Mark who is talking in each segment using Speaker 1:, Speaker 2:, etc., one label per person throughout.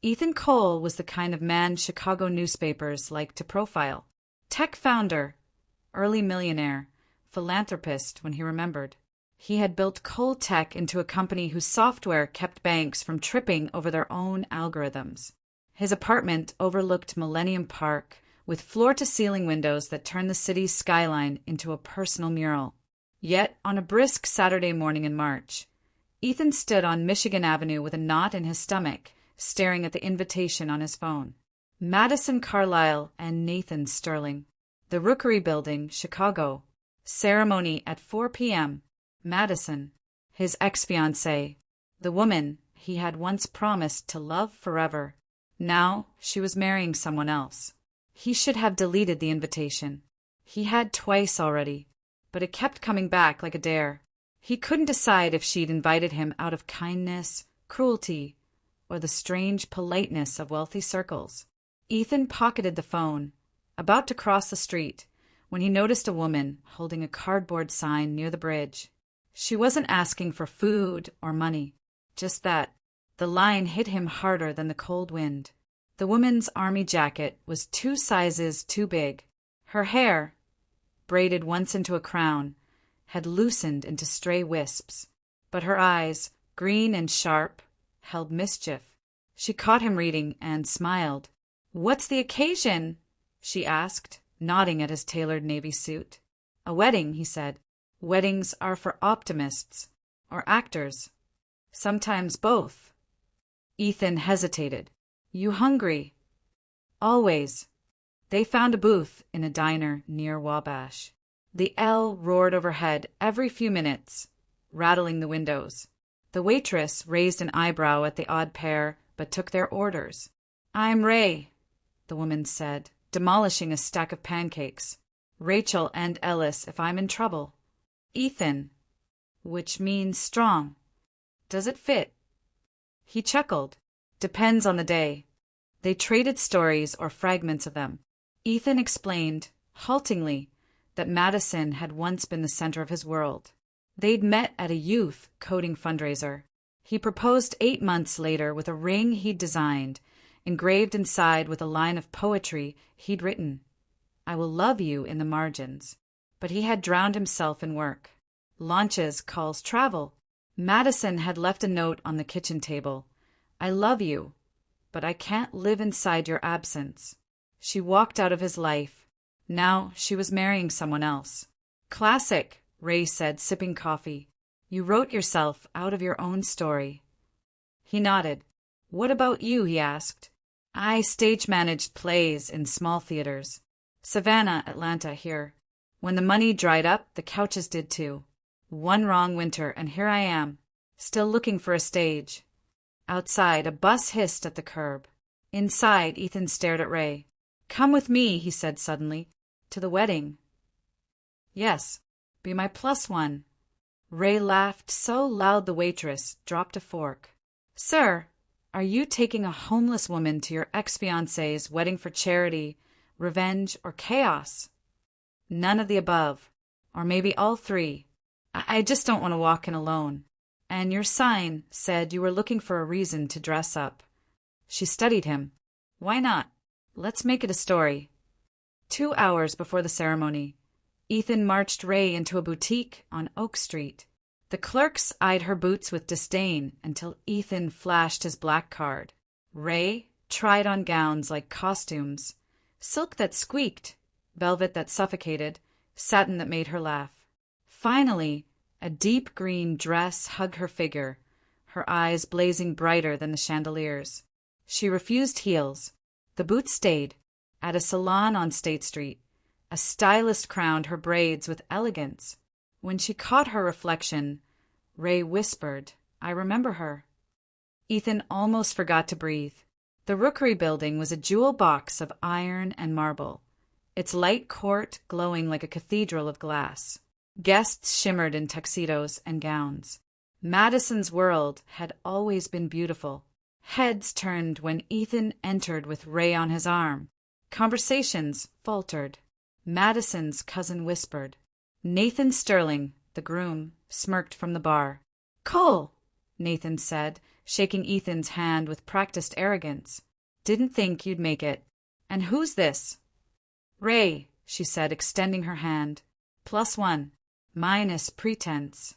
Speaker 1: Ethan Cole was the kind of man Chicago newspapers liked to profile. Tech founder, early millionaire, philanthropist when he remembered. He had built Cole Tech into a company whose software kept banks from tripping over their own algorithms. His apartment overlooked Millennium Park, with floor-to-ceiling windows that turned the city's skyline into a personal mural. Yet, on a brisk Saturday morning in March, Ethan stood on Michigan Avenue with a knot in his stomach, staring at the invitation on his phone. Madison Carlisle and Nathan Sterling. The Rookery Building, Chicago. Ceremony at 4 p.m. Madison, his ex-fiancée, the woman he had once promised to love forever. Now she was marrying someone else. He should have deleted the invitation. He had twice already, but it kept coming back like a dare. He couldn't decide if she'd invited him out of kindness, cruelty, or the strange politeness of wealthy circles. Ethan pocketed the phone, about to cross the street, when he noticed a woman holding a cardboard sign near the bridge. She wasn't asking for food or money, just that. The line hit him harder than the cold wind. The woman's army jacket was 2 sizes too big. Her hair, braided once into a crown, had loosened into stray wisps, but her eyes, green and sharp, held mischief. She caught him reading and smiled. "What's the occasion?" she asked, nodding at his tailored navy suit. "A wedding," he said. "Weddings are for optimists, or actors. Sometimes both." Ethan hesitated. "You hungry?" "Always." They found a booth in a diner near Wabash. The L roared overhead every few minutes, rattling the windows. The waitress raised an eyebrow at the odd pair, but took their orders. "I'm Ray," the woman said, demolishing a stack of pancakes. "Rachel and Ellis if I'm in trouble." "Ethan," which means strong. "Does it fit?" He chuckled. "Depends on the day." They traded stories or fragments of them. Ethan explained, haltingly, that Madison had once been the center of his world. They'd met at a youth coding fundraiser. He proposed 8 months later with a ring he'd designed, engraved inside with a line of poetry he'd written. "I will love you" in the margins. But he had drowned himself in work. Launches, calls, travel. Madison had left a note on the kitchen table. "I love you, but I can't live inside your absence." She walked out of his life. Now she was marrying someone else. "Classic," Ray said, sipping coffee. "You wrote yourself out of your own story." He nodded. "What about you?" he asked. "I stage-managed plays in small theaters. Savannah, Atlanta, here. When the money dried up, the couches did too. One wrong winter, and here I am, still looking for a stage." Outside, a bus hissed at the curb. Inside, Ethan stared at Ray. "Come with me," he said suddenly. "To the wedding." "Yes, be my +1." Ray laughed so loud the waitress dropped a fork. "Sir, are you taking a homeless woman to your ex-fiancée's wedding for charity, revenge, or chaos?" "None of the above. Or maybe all three. I just don't want to walk in alone. And your sign said you were looking for a reason to dress up." She studied him. "Why not? Let's make it a story." 2 hours before the ceremony, Ethan marched Ray into a boutique on Oak Street. The clerks eyed her boots with disdain until Ethan flashed his black card. Ray tried on gowns like costumes, silk that squeaked, velvet that suffocated, satin that made her laugh. Finally, a deep green dress hugged her figure, her eyes blazing brighter than the chandeliers. She refused heels. The boots stayed. At a salon on State Street, a stylist crowned her braids with elegance. When she caught her reflection, Ray whispered, "I remember her." Ethan almost forgot to breathe. The Rookery Building was a jewel box of iron and marble, its light court glowing like a cathedral of glass. Guests shimmered in tuxedos and gowns. Madison's world had always been beautiful. Heads turned when Ethan entered with Ray on his arm. Conversations faltered. Madison's cousin whispered. Nathan Sterling, the groom, smirked from the bar. "Cole," Nathan said, shaking Ethan's hand with practiced arrogance. "Didn't think you'd make it. And who's this?" "Ray," she said, extending her hand. +1, minus pretense.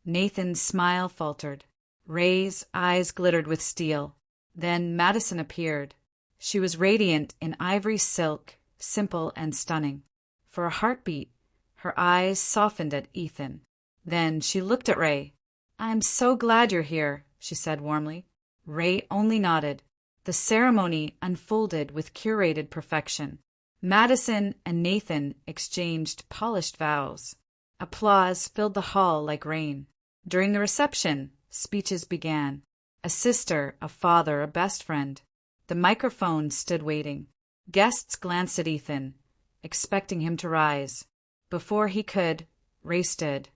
Speaker 1: Nathan's smile faltered. Ray's eyes glittered with steel. Then Madison appeared. She was radiant in ivory silk, simple and stunning. For a heartbeat, her eyes softened at Ethan. Then she looked at Ray. "I'm so glad you're here," she said warmly. Ray only nodded. The ceremony unfolded with curated perfection. Madison and Nathan exchanged polished vows. Applause filled the hall like rain. During the reception, speeches began. A sister, a father, a best friend. The microphone stood waiting. Guests glanced at Ethan, expecting him to rise. Before he could, Ray stood.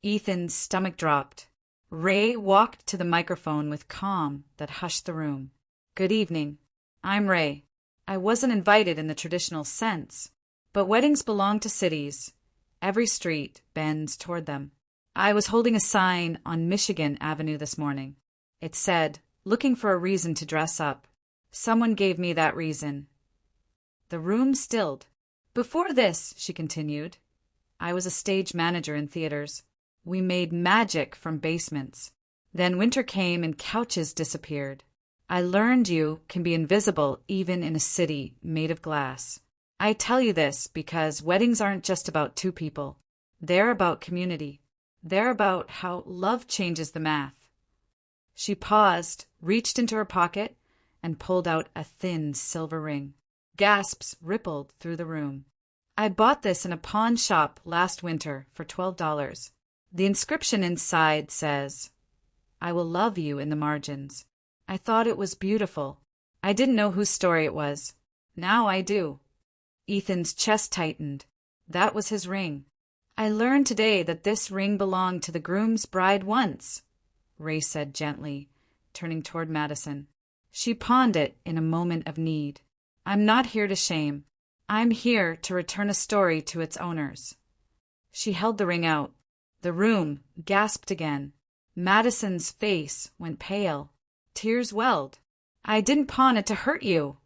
Speaker 1: Ethan's stomach dropped. Ray walked to the microphone with calm that hushed the room. "Good evening. I'm Ray. I wasn't invited in the traditional sense, but weddings belong to cities. Every street bends toward them. I was holding a sign on Michigan Avenue this morning. It said, 'Looking for a reason to dress up.' Someone gave me that reason." The room stilled. "Before this," she continued, "I was a stage manager in theaters. We made magic from basements. Then winter came and couches disappeared. I learned you can be invisible even in a city made of glass. I tell you this because weddings aren't just about two people. They're about community. They're about how love changes the math." She paused, reached into her pocket, and pulled out a thin silver ring. Gasps rippled through the room. "I bought this in a pawn shop last winter for $12. The inscription inside says, 'I will love you in the margins.' I thought it was beautiful. I didn't know whose story it was. Now I do." Ethan's chest tightened. That was his ring. "I learned today that this ring belonged to the groom's bride once," Ray said gently, turning toward Madison. "She pawned it in a moment of need. I'm not here to shame. I'm here to return a story to its owners." She held the ring out. The room gasped again. Madison's face went pale. Tears welled. "I didn't pawn it to hurt you,"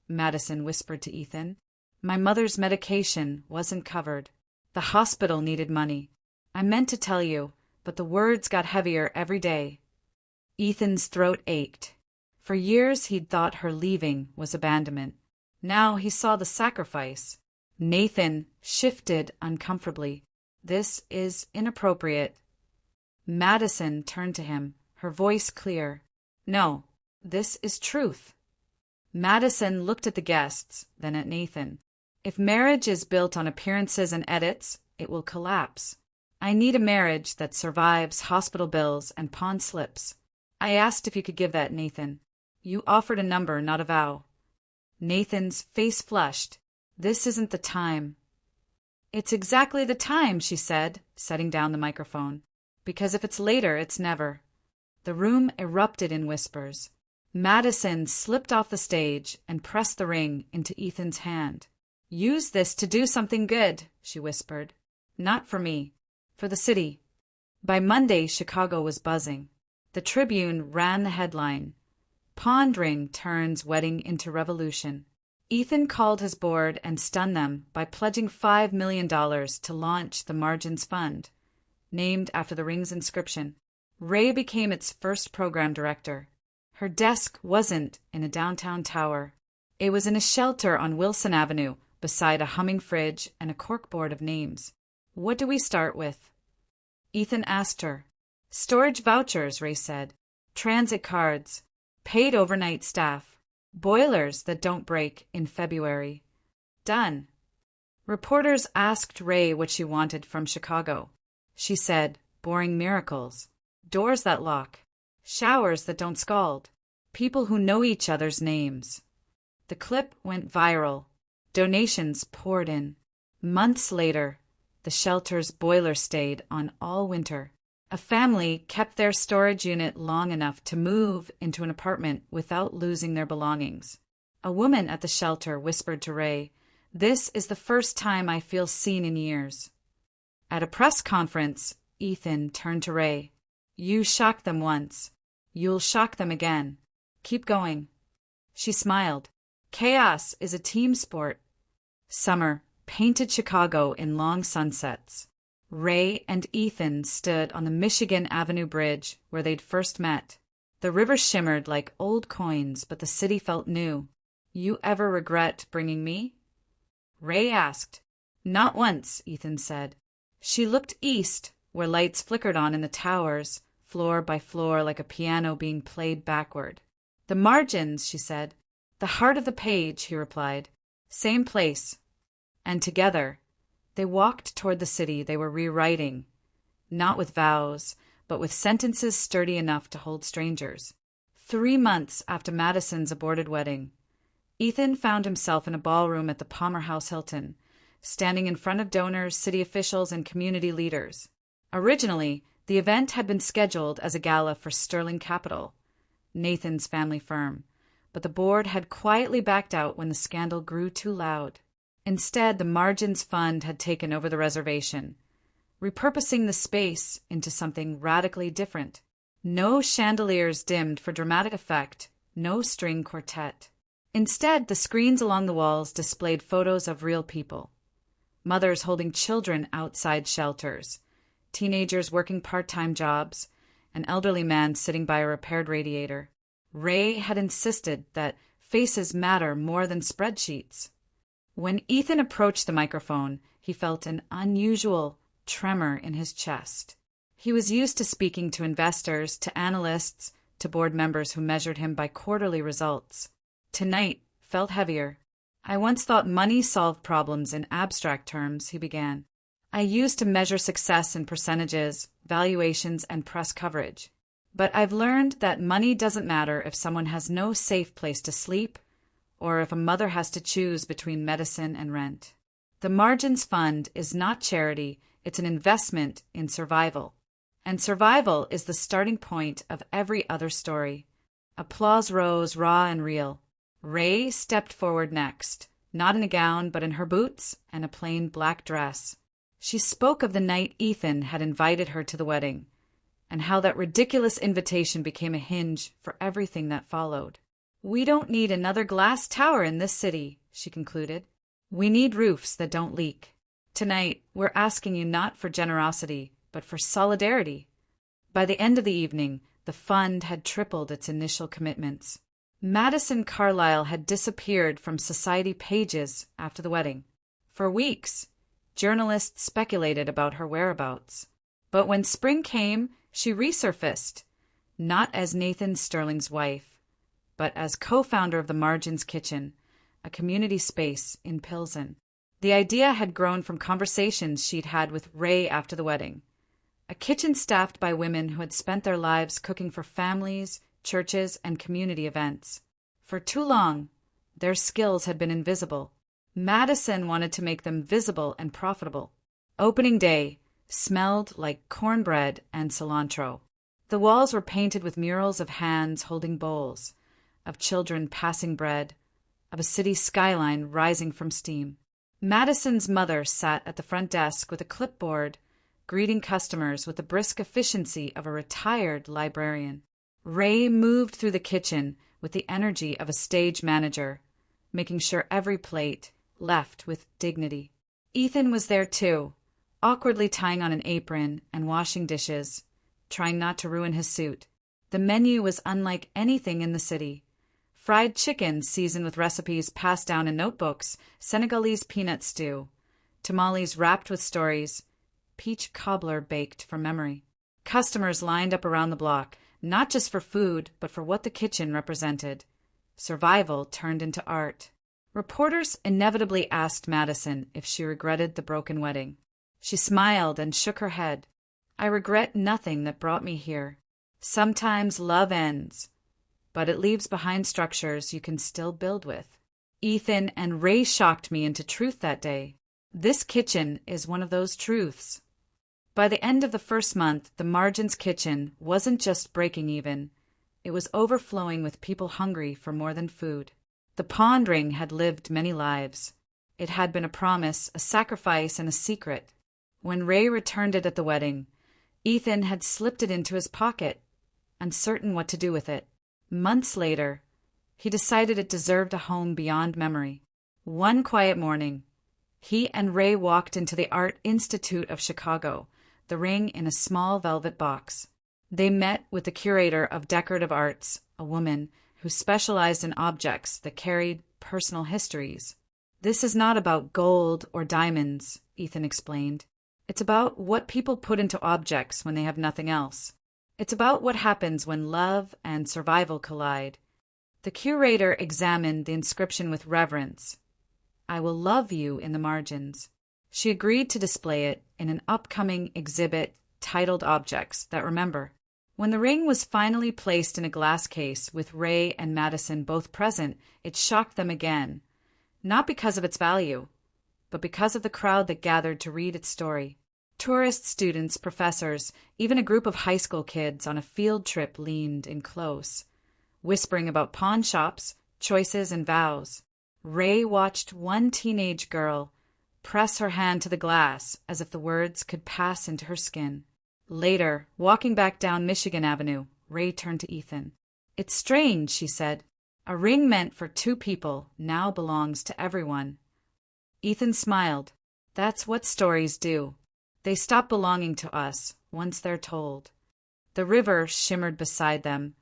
Speaker 1: Madison whispered to Ethan. "My mother's medication wasn't covered. The hospital needed money. I meant to tell you, but the words got heavier every day." Ethan's throat ached. For years he'd thought her leaving was abandonment. Now he saw the sacrifice. Nathan shifted uncomfortably. "This is inappropriate." Madison turned to him, her voice clear. "No, this is truth." Madison looked at the guests, then at Nathan. "If marriage is built on appearances and edits, it will collapse. I need a marriage that survives hospital bills and pawn slips. I asked if you could give that, Nathan. You offered a number, not a vow." Nathan's face flushed. "This isn't the time." "It's exactly the time," she said, setting down the microphone. "Because if it's later, it's never." The room erupted in whispers. Madison slipped off the stage and pressed the ring into Ethan's hand. "Use this to do something good," she whispered. "Not for me. For the city." By Monday, Chicago was buzzing. The Tribune ran the headline, "Pawned Ring Turns Wedding into Revolution." Ethan called his board and stunned them by pledging $5 million to launch the Margins Fund, named after the ring's inscription. Ray became its first program director. Her desk wasn't in a downtown tower. It was in a shelter on Wilson Avenue, beside a humming fridge and a corkboard of names. "What do we start with?" Ethan asked her. "Storage vouchers," Ray said. "Transit cards. Paid overnight staff. Boilers that don't break in February." "Done." Reporters asked Ray what she wanted from Chicago. She said, "Boring miracles. Doors that lock. Showers that don't scald. People who know each other's names." The clip went viral. Donations poured in. Months later, the shelter's boiler stayed on all winter. A family kept their storage unit long enough to move into an apartment without losing their belongings. A woman at the shelter whispered to Ray, "This is the first time I feel seen in years." At a press conference, Ethan turned to Ray. "You shocked them once. You'll shock them again. Keep going. She smiled. Chaos is a team sport. Summer painted Chicago in long sunsets. Ray and Ethan stood on the Michigan Avenue Bridge where they'd first met. The river shimmered like old coins, but the city felt new. You ever regret bringing me? Ray asked. Not once, Ethan said. She looked east, where lights flickered on in the towers, floor by floor like a piano being played backward. The margins, she said. The heart of the page, he replied. Same place. And together, they walked toward the city they were rewriting, not with vows, but with sentences sturdy enough to hold strangers. 3 months after Madison's aborted wedding, Ethan found himself in a ballroom at the Palmer House Hilton, standing in front of donors, city officials, and community leaders. Originally, the event had been scheduled as a gala for Sterling Capital, Nathan's family firm, but the board had quietly backed out when the scandal grew too loud. Instead, the Margins Fund had taken over the reservation, repurposing the space into something radically different. No chandeliers dimmed for dramatic effect, no string quartet. Instead, the screens along the walls displayed photos of real people. Mothers holding children outside shelters, teenagers working part-time jobs, an elderly man sitting by a repaired radiator. Ray had insisted that faces matter more than spreadsheets. When Ethan approached the microphone, he felt an unusual tremor in his chest. He was used to speaking to investors, to analysts, to board members who measured him by quarterly results. Tonight felt heavier. I once thought money solved problems in abstract terms, he began. I used to measure success in percentages, valuations, and press coverage. But I've learned that money doesn't matter if someone has no safe place to sleep, or if a mother has to choose between medicine and rent. The Margins Fund is not charity, it's an investment in survival. And survival is the starting point of every other story. Applause rose, raw and real. Ray stepped forward next, not in a gown but in her boots and a plain black dress. She spoke of the night Ethan had invited her to the wedding, and how that ridiculous invitation became a hinge for everything that followed. We don't need another glass tower in this city, she concluded. We need roofs that don't leak. Tonight, we're asking you not for generosity, but for solidarity. By the end of the evening, the fund had tripled its initial commitments. Madison Carlisle had disappeared from society pages after the wedding. For weeks, journalists speculated about her whereabouts. But when spring came, she resurfaced, not as Nathan Sterling's wife, but as co-founder of the Margins Kitchen, a community space in Pilsen. The idea had grown from conversations she'd had with Ray after the wedding, a kitchen staffed by women who had spent their lives cooking for families, churches, and community events. For too long, their skills had been invisible. Madison wanted to make them visible and profitable. Opening day smelled like cornbread and cilantro. The walls were painted with murals of hands holding bowls, of children passing bread, of a city skyline rising from steam. Madison's mother sat at the front desk with a clipboard, greeting customers with the brisk efficiency of a retired librarian. Ray moved through the kitchen with the energy of a stage manager, making sure every plate left with dignity. Ethan was there too, awkwardly tying on an apron and washing dishes, trying not to ruin his suit. The menu was unlike anything in the city. Fried chicken seasoned with recipes passed down in notebooks, Senegalese peanut stew, tamales wrapped with stories, peach cobbler baked from memory. Customers lined up around the block, not just for food, but for what the kitchen represented. Survival turned into art. Reporters inevitably asked Madison if she regretted the broken wedding. She smiled and shook her head. I regret nothing that brought me here. Sometimes love ends, but it leaves behind structures you can still build with. Ethan and Ray shocked me into truth that day. This kitchen is one of those truths. By the end of the first month, the Margins Kitchen wasn't just breaking even. It was overflowing with people hungry for more than food. The pond ring had lived many lives. It had been a promise, a sacrifice, and a secret. When Ray returned it at the wedding, Ethan had slipped it into his pocket, uncertain what to do with it. Months later, he decided it deserved a home beyond memory. One quiet morning, he and Ray walked into the Art Institute of Chicago, the ring in a small velvet box. They met with the curator of decorative arts, a woman who specialized in objects that carried personal histories. "This is not about gold or diamonds," Ethan explained. "It's about what people put into objects when they have nothing else. It's about what happens when love and survival collide." The curator examined the inscription with reverence. "I will love you in the margins." She agreed to display it in an upcoming exhibit titled Objects That Remember. When the ring was finally placed in a glass case with Ray and Madison both present, it shocked them again, not because of its value, but because of the crowd that gathered to read its story. Tourists, students, professors, even a group of high school kids on a field trip leaned in close, whispering about pawn shops, choices, and vows. Ray watched one teenage girl press her hand to the glass as if the words could pass into her skin. Later, walking back down Michigan Avenue, Ray turned to Ethan. "It's strange," she said. "A ring meant for two people now belongs to everyone." Ethan smiled. "That's what stories do. They stop belonging to us once they're told." The river shimmered beside them,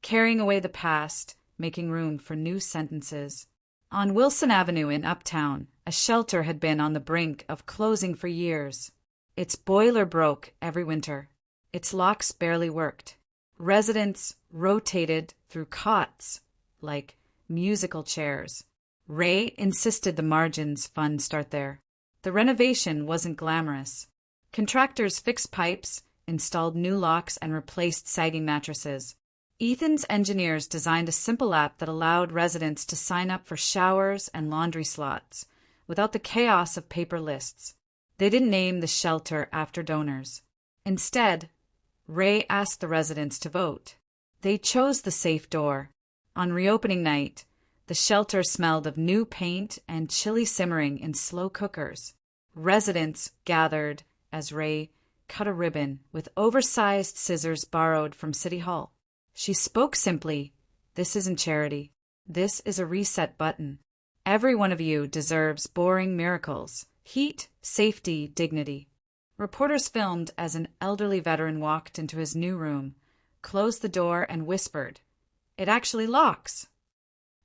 Speaker 1: carrying away the past, making room for new sentences. On Wilson Avenue in Uptown, a shelter had been on the brink of closing for years. Its boiler broke every winter. Its locks barely worked. Residents rotated through cots like musical chairs. Ray insisted the Margins Fund start there. The renovation wasn't glamorous. Contractors fixed pipes, installed new locks, and replaced sagging mattresses. Ethan's engineers designed a simple app that allowed residents to sign up for showers and laundry slots without the chaos of paper lists. They didn't name the shelter after donors. Instead, Ray asked the residents to vote. They chose the safe door. On reopening night, the shelter smelled of new paint and chili simmering in slow cookers. Residents gathered as Ray cut a ribbon with oversized scissors borrowed from City Hall. She spoke simply, "This isn't charity. This is a reset button. Every one of you deserves boring miracles. Heat, safety, dignity." Reporters filmed as an elderly veteran walked into his new room, closed the door, and whispered, "It actually locks."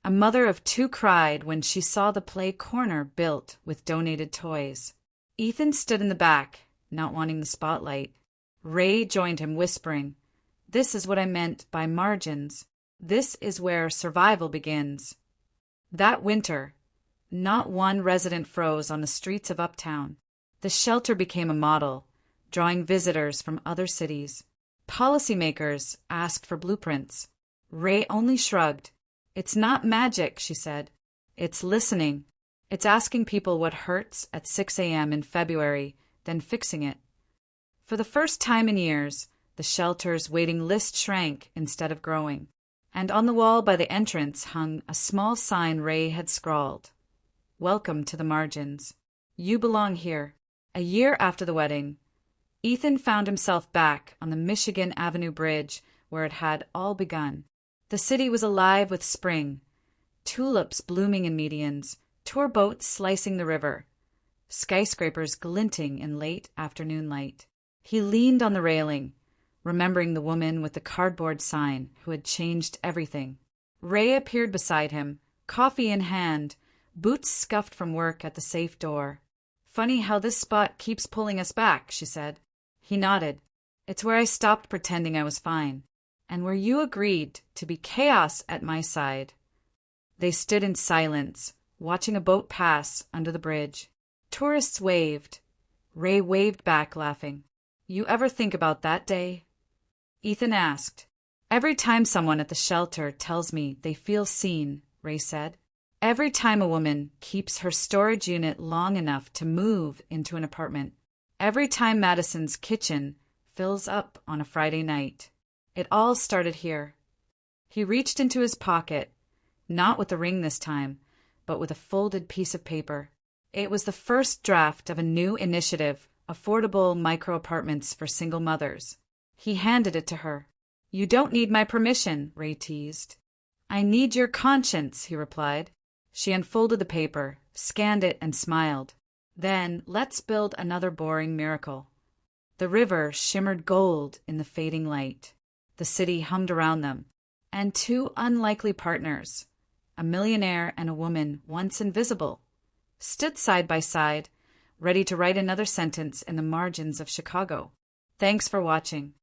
Speaker 1: A mother of two cried when she saw the play corner built with donated toys. Ethan stood in the back, not wanting the spotlight. Ray joined him, whispering, "This is what I meant by margins. This is where survival begins." That winter, not one resident froze on the streets of Uptown. The shelter became a model, drawing visitors from other cities. Policymakers asked for blueprints. Ray only shrugged. "It's not magic," she said. "It's listening. It's asking people what hurts at 6 a.m. in February, then fixing it." For the first time in years, the shelter's waiting list shrank instead of growing. And on the wall by the entrance hung a small sign Ray had scrawled, "Welcome to the Margins. You belong here." A year after the wedding, Ethan found himself back on the Michigan Avenue Bridge where it had all begun. The city was alive with spring, tulips blooming in medians, tour boats slicing the river, skyscrapers glinting in late afternoon light. He leaned on the railing, remembering the woman with the cardboard sign who had changed everything. Ray appeared beside him, coffee in hand, boots scuffed from work at the safe door. "Funny how this spot keeps pulling us back," she said. He nodded. "It's where I stopped pretending I was fine, and where you agreed to be chaos at my side." They stood in silence, watching a boat pass under the bridge. Tourists waved. Ray waved back, laughing. "You ever think about that day?" Ethan asked. "Every time someone at the shelter tells me they feel seen," Ray said. "Every time a woman keeps her storage unit long enough to move into an apartment. Every time Madison's kitchen fills up on a Friday night. It all started here." He reached into his pocket, not with the ring this time, but with a folded piece of paper. It was the first draft of a new initiative, affordable micro-apartments for single mothers. He handed it to her. You don't need my permission, Ray teased. I need your conscience, he replied. She unfolded the paper, scanned it, and smiled. Then, let's build another boring miracle. The river shimmered gold in the fading light. The city hummed around them. And two unlikely partners, a millionaire and a woman once invisible, stood side by side, ready to write another sentence in the margins of Chicago. Thanks for watching.